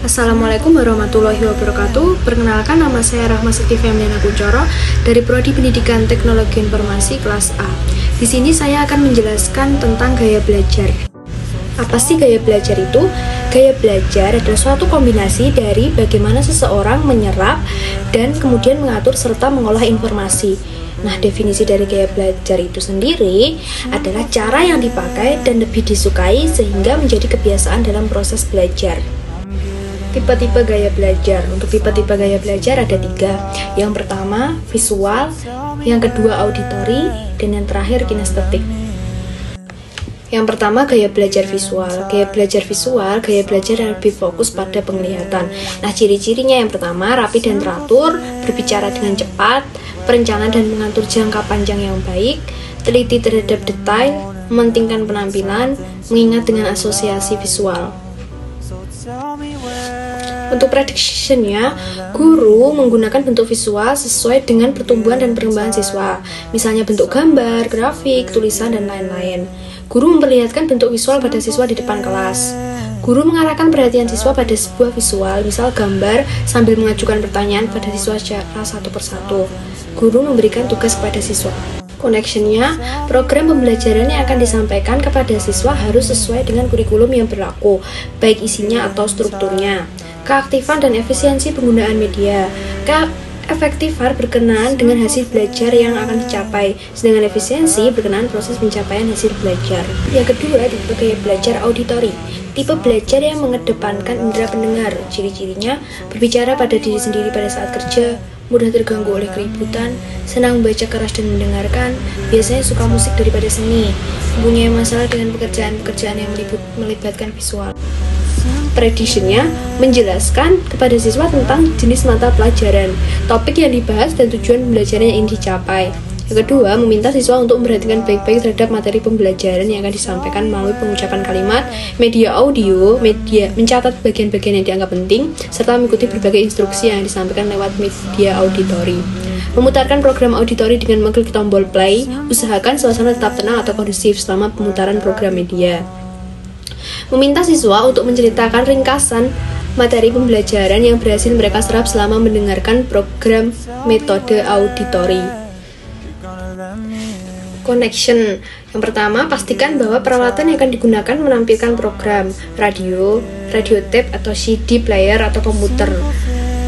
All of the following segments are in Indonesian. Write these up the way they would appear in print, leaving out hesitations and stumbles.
Assalamualaikum warahmatullahi wabarakatuh. Perkenalkan, nama saya Rahma Sekti Femdana Kuncoro dari Prodi Pendidikan Teknologi Informasi kelas A. Di sini saya akan menjelaskan tentang gaya belajar. Apa sih gaya belajar itu? Gaya belajar adalah suatu kombinasi dari bagaimana seseorang menyerap dan kemudian mengatur serta mengolah informasi. Nah, definisi dari gaya belajar itu sendiri adalah cara yang dipakai dan lebih disukai sehingga menjadi kebiasaan dalam proses belajar. Tipe-tipe gaya belajar. Untuk tipe-tipe gaya belajar ada 3. Yang pertama, visual, yang kedua, auditory, dan yang terakhir, kinestetik. Yang pertama, gaya belajar visual. Gaya belajar visual, gaya belajar yang lebih fokus pada penglihatan. Nah, ciri-cirinya yang pertama, rapi dan teratur, berbicara dengan cepat, perencanaan dan mengatur jangka panjang yang baik, teliti terhadap detail, mementingkan penampilan, mengingat dengan asosiasi visual. Untuk prediction-nya, guru menggunakan bentuk visual sesuai dengan pertumbuhan dan perkembangan siswa. Misalnya bentuk gambar, grafik, tulisan, dan lain-lain. Guru memperlihatkan bentuk visual pada siswa di depan kelas. Guru mengarahkan perhatian siswa pada sebuah visual, misal gambar, sambil mengajukan pertanyaan pada siswa secara satu persatu. Guru memberikan tugas kepada siswa. Connection-nya, program pembelajaran yang akan disampaikan kepada siswa harus sesuai dengan kurikulum yang berlaku, baik isinya atau strukturnya. Keaktifan dan efisiensi penggunaan media. Keefektifan berkenaan dengan hasil belajar yang akan dicapai, sedangkan efisiensi berkenaan proses pencapaian hasil belajar. Yang kedua, tipe gaya belajar auditory. Tipe belajar yang mengedepankan indera pendengar. Ciri-cirinya, berbicara pada diri sendiri pada saat kerja, mudah terganggu oleh keributan, senang membaca keras dan mendengarkan, biasanya suka musik daripada seni, mempunyai masalah dengan pekerjaan-pekerjaan yang melibatkan visual. Prediction-nya menjelaskan kepada siswa tentang jenis mata pelajaran, topik yang dibahas dan tujuan pembelajaran yang ingin dicapai. Yang kedua, meminta siswa untuk memperhatikan baik-baik terhadap materi pembelajaran yang akan disampaikan melalui pengucapan kalimat, media audio, mencatat bagian-bagian yang dianggap penting, serta mengikuti berbagai instruksi yang disampaikan lewat media auditory. Memutarkan program auditori dengan mengklik tombol play, usahakan suasana tetap tenang atau kondusif selama pemutaran program media. Meminta siswa untuk menceritakan ringkasan materi pembelajaran yang berhasil mereka serap selama mendengarkan program metode auditori. Connection. Yang pertama, pastikan bahwa peralatan yang akan digunakan menampilkan program radio tape atau CD player atau komputer.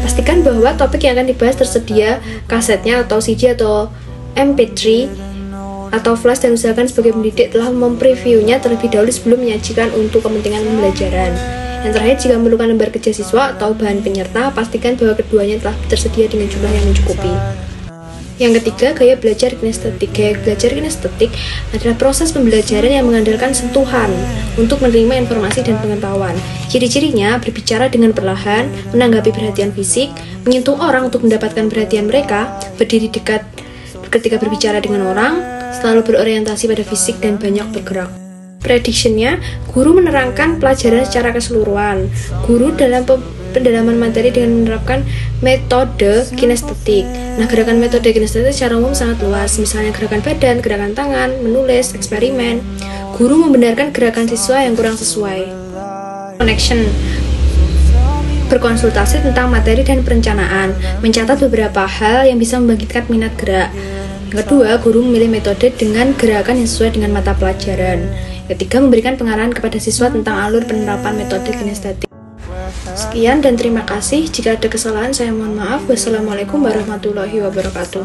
Pastikan bahwa topik yang akan dibahas tersedia kasetnya atau CD atau MP3 atau flash, dan usahakan sebagai pendidik telah mempreviewnya terlebih dahulu sebelum menyajikan untuk kepentingan pembelajaran. Yang terakhir, jika memerlukan lembar kerja siswa atau bahan penyerta, pastikan bahwa keduanya telah tersedia dengan jumlah yang mencukupi. Yang ketiga, gaya belajar kinestetik. Gaya belajar kinestetik adalah proses pembelajaran yang mengandalkan sentuhan untuk menerima informasi dan pengetahuan. Ciri-cirinya, berbicara dengan perlahan, menanggapi perhatian fisik, menyentuh orang untuk mendapatkan perhatian mereka, berdiri dekat ketika berbicara dengan orang, selalu berorientasi pada fisik, dan banyak bergerak. Prediction-nya, guru menerangkan pelajaran secara keseluruhan. Guru dalam pendalaman materi dengan menerapkan metode kinestetik. Nah, gerakan metode kinestetik secara umum sangat luas, misalnya gerakan badan, gerakan tangan, menulis, eksperimen. Guru membenarkan gerakan siswa yang kurang sesuai. Connection. Berkonsultasi tentang materi dan perencanaan, mencatat beberapa hal yang bisa membangkitkan minat gerak. Yang kedua, guru memilih metode dengan gerakan yang sesuai dengan mata pelajaran. Ketiga, memberikan pengarahan kepada siswa tentang alur penerapan metode kinestetik. Sekian dan terima kasih. Jika ada kesalahan, saya mohon maaf. Wassalamualaikum warahmatullahi wabarakatuh.